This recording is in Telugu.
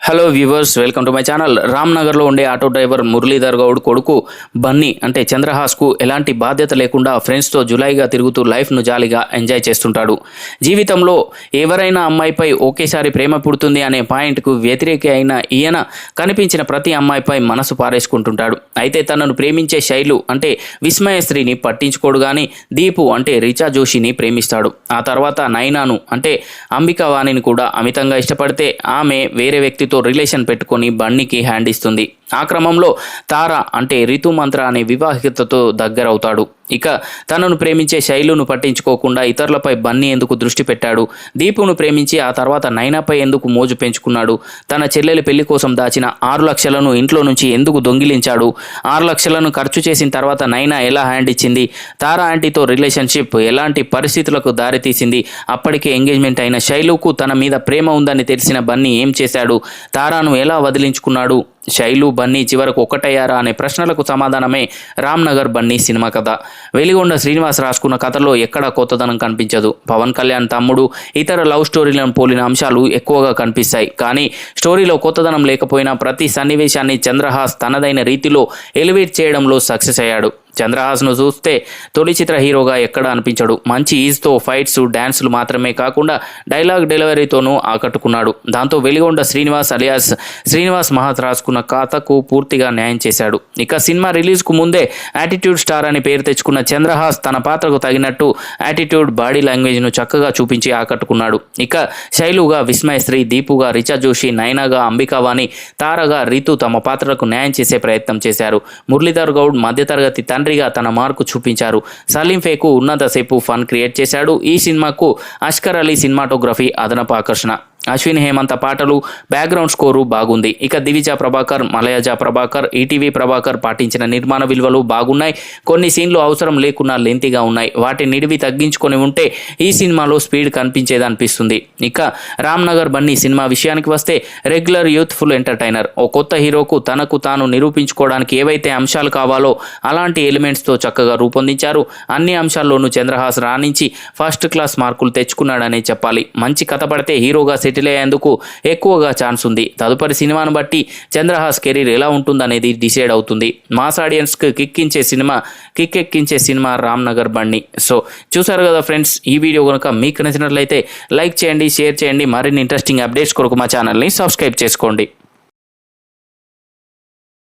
Hello viewers, welcome to my channel. రామ్నగర్లో ఉండే ఆటో డ్రైవర్ మురళీధర్ గౌడ్ కొడుకు బన్నీ అంటే చంద్రహాస్కు ఎలాంటి బాధ్యత లేకుండా ఫ్రెండ్స్తో జులాయిగా తిరుగుతూ లైఫ్ను జాలీగా ఎంజాయ్ చేస్తుంటాడు. జీవితంలో ఎవరైనా అమ్మాయిపై ఒకేసారి ప్రేమ పుడుతుంది అనే పాయింట్కు వ్యతిరేక అయిన ఈయన కనిపించిన ప్రతి అమ్మాయిపై మనసు పారేసుకుంటుంటాడు. అయితే తనను ప్రేమించే శైలు అంటే విస్మయశ్రీని పట్టించుకోడు కానీ దీపు అంటే రిచా జోషిని ప్రేమిస్తాడు. ఆ తర్వాత నైనాను అంటే అంబికావాణిని కూడా అమితంగా ఇష్టపడితే ఆమె వేరే వ్యక్తి రిలేషన్ పెట్టుకొని బన్నీకి హ్యాండ్ ఇస్తుంది. ఆ క్రమంలో తార అంటే రితుమంత్ర అనే వివాహితతో దగ్గరవుతాడు. ఇక తనను ప్రేమించే శైలును పట్టించుకోకుండా ఇతరులపై బన్నీ ఎందుకు దృష్టి పెట్టాడు? దీపును ప్రేమించి ఆ తర్వాత నైనాపై ఎందుకు మోజు పెంచుకున్నాడు? తన చెల్లెలి పెళ్లి కోసం దాచిన 6 లక్షలను ఇంట్లో నుంచి ఎందుకు దొంగిలించాడు? 6 లక్షలను ఖర్చు చేసిన తర్వాత నైనా ఎలా హ్యాండ్ ఇచ్చింది? తారా ఆంటీతో రిలేషన్షిప్ ఎలాంటి పరిస్థితులకు దారితీసింది? అప్పటికే ఎంగేజ్మెంట్ అయిన శైలుకు తన మీద ప్రేమ ఉందని తెలిసిన బన్నీ ఏం చేశాడు? తారాను ఎలా వదిలించుకున్నాడు? శైలు బన్నీ చివరకు ఒక్కటయ్యారా అనే ప్రశ్నలకు సమాధానమే రామ్నగర్ బన్నీ సినిమా కథ. వెలిగొండ శ్రీనివాస్ రాసుకున్న కథలో ఎక్కడా కొత్తదనం కనిపించదు. పవన్ కళ్యాణ్ తమ్ముడు ఇతర లవ్ స్టోరీలను పోలిన అంశాలు ఎక్కువగా కనిపిస్తాయి. కానీ స్టోరీలో కొత్తదనం లేకపోయినా ప్రతి సన్నివేశాన్ని చంద్రహాస్ తనదైన రీతిలో ఎలివేట్ చేయడంలో సక్సెస్ అయ్యాడు. చంద్రహాస్ను చూస్తే తొలి చిత్ర హీరోగా ఎక్కడ అనిపించడు. మంచి ఈజ్తో ఫైట్స్, డ్యాన్సులు మాత్రమే కాకుండా డైలాగ్ డెలివరీతోనూ ఆకట్టుకున్నాడు. దాంతో వెలిగొండ శ్రీనివాస్ అలియాస్ శ్రీనివాస్ మహత్ రాసుకున్న కథకు పూర్తిగా న్యాయం చేశాడు. ఇక సినిమా రిలీజ్కు ముందే యాటిట్యూడ్ స్టార్ అని పేరు తెచ్చుకున్న చంద్రహాస్ తన పాత్రకు తగినట్టు యాటిట్యూడ్, బాడీ లాంగ్వేజ్ను చక్కగా చూపించి ఆకట్టుకున్నాడు. ఇక శైలుగా విస్మయశ్రీ, దీపుగా రిచా జోషి, నైనాగా అంబికావాణి, తారగా రితు తమ పాత్రలకు న్యాయం చేసే ప్రయత్నం చేశారు. మురళీధర్ గౌడ్ మధ్యతరగతి తండ్రిగా తన మార్కు చూపించారు. సలీం ఫేకు ఉన్నంతసేపు ఫన్ క్రియేట్ చేశాడు. ఈ సినిమాకు అష్కర్ అలీ సినిమాటోగ్రఫీ అదనపు ఆకర్షణ. అశ్విన్ హేమంత పాటలు, బ్యాక్గ్రౌండ్ స్కోరు బాగుంది. ఇక దివిజ ప్రభాకర్, మలయజ ప్రభాకర్, ఈటీవీ ప్రభాకర్ పాటించిన నిర్మాణ విలువలు బాగున్నాయి. కొన్ని సీన్లు అవసరం లేకున్నా లెంతిగా ఉన్నాయి. వాటి నిడివి తగ్గించుకొని ఉంటే ఈ సినిమాలో స్పీడ్ కనిపించేది అనిపిస్తుంది. ఇక రామ్నగర్ బన్నీ సినిమా విషయానికి వస్తే రెగ్యులర్ యూత్ఫుల్ ఎంటర్టైనర్. ఓ కొత్త హీరోకు తనకు తాను నిరూపించుకోవడానికి ఏవైతే అంశాలు కావాలో అలాంటి ఎలిమెంట్స్తో చక్కగా రూపొందించారు. అన్ని అంశాల్లోనూ చంద్రహాస్ రాణించి ఫస్ట్ క్లాస్ మార్కులు తెచ్చుకున్నాడనే చెప్పాలి. మంచి కథ పడితే హీరోగా సెటిల్ అయ్యేందుకు ఎక్కువగా ఛాన్స్ ఉంది. తదుపరి సినిమాను బట్టి చంద్రహాస్ కెరీర్ ఎలా ఉంటుందనేది డిసైడ్ అవుతుంది. మాస్ ఆడియన్స్కి కిక్ ఎక్కించే సినిమా రామ్నగర్ బన్నీ. సో చూసారు కదా ఫ్రెండ్స్, ఈ వీడియో కనుక మీకు నచ్చినట్లయితే లైక్ చేయండి, షేర్ చేయండి. మరిన్ని ఇంట్రెస్టింగ్ అప్డేట్స్ కొరకు మా ఛానల్ని సబ్స్క్రైబ్ చేసుకోండి.